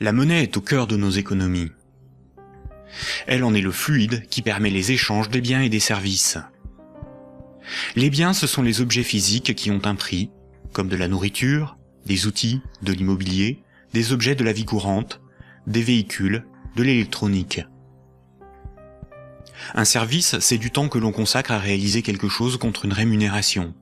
La monnaie est au cœur de nos économies. Elle en est le fluide qui permet les échanges des biens et des services. Les biens, ce sont les objets physiques qui ont un prix, comme de la nourriture, des outils, de l'immobilier, des objets de la vie courante, des véhicules, de l'électronique. Un service, c'est du temps que l'on consacre à réaliser quelque chose contre une rémunération.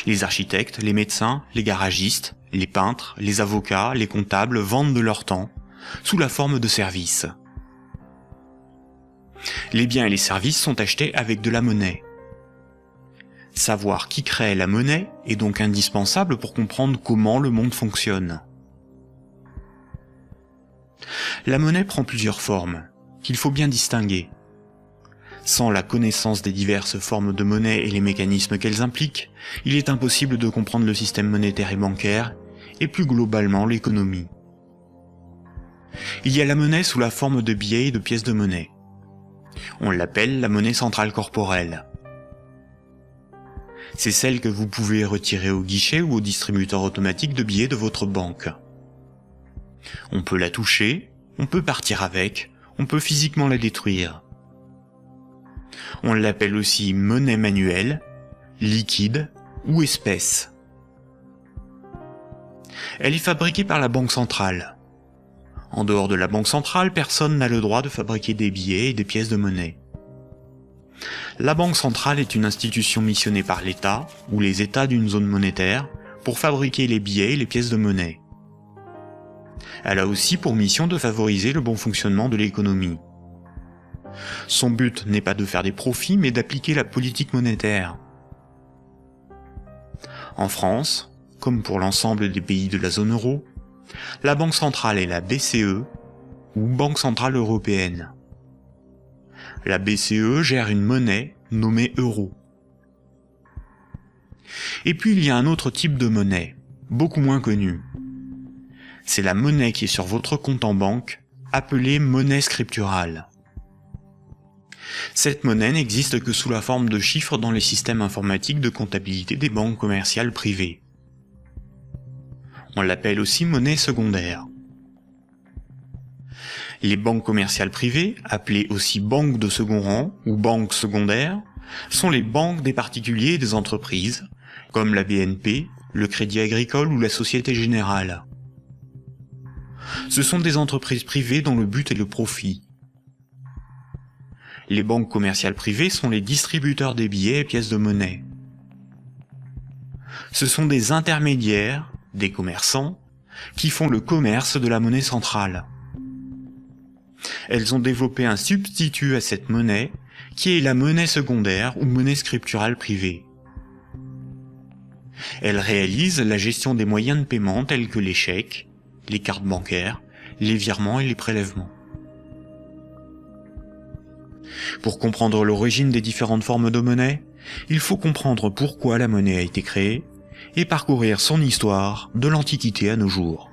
Les architectes, les médecins, les garagistes, les peintres, les avocats, les comptables vendent de leur temps, sous la forme de services. Les biens et les services sont achetés avec de la monnaie. Savoir qui crée la monnaie est donc indispensable pour comprendre comment le monde fonctionne. La monnaie prend plusieurs formes, qu'il faut bien distinguer. Sans la connaissance des diverses formes de monnaie et les mécanismes qu'elles impliquent, il est impossible de comprendre le système monétaire et bancaire, et plus globalement l'économie. Il y a la monnaie sous la forme de billets et de pièces de monnaie. On l'appelle la monnaie centrale corporelle. C'est celle que vous pouvez retirer au guichet ou au distributeur automatique de billets de votre banque. On peut la toucher, on peut partir avec, on peut physiquement la détruire. On l'appelle aussi monnaie manuelle, liquide ou espèce. Elle est fabriquée par la Banque centrale. En dehors de la Banque centrale, personne n'a le droit de fabriquer des billets et des pièces de monnaie. La Banque centrale est une institution missionnée par l'État, ou les États d'une zone monétaire, pour fabriquer les billets et les pièces de monnaie. Elle a aussi pour mission de favoriser le bon fonctionnement de l'économie. Son but n'est pas de faire des profits, mais d'appliquer la politique monétaire. En France, comme pour l'ensemble des pays de la zone euro, la Banque centrale est la BCE, ou Banque centrale européenne. La BCE gère une monnaie nommée euro. Et puis il y a un autre type de monnaie, beaucoup moins connu. C'est la monnaie qui est sur votre compte en banque, appelée monnaie scripturale. Cette monnaie n'existe que sous la forme de chiffres dans les systèmes informatiques de comptabilité des banques commerciales privées. On l'appelle aussi monnaie secondaire. Les banques commerciales privées, appelées aussi banques de second rang ou banques secondaires, sont les banques des particuliers et des entreprises, comme la BNP, le Crédit Agricole ou la Société Générale. Ce sont des entreprises privées dont le but est le profit. Les banques commerciales privées sont les distributeurs des billets et pièces de monnaie. Ce sont des intermédiaires, des commerçants, qui font le commerce de la monnaie centrale. Elles ont développé un substitut à cette monnaie, qui est la monnaie secondaire ou monnaie scripturale privée. Elles réalisent la gestion des moyens de paiement tels que les chèques, les cartes bancaires, les virements et les prélèvements. Pour comprendre l'origine des différentes formes de monnaie, il faut comprendre pourquoi la monnaie a été créée et parcourir son histoire de l'Antiquité à nos jours.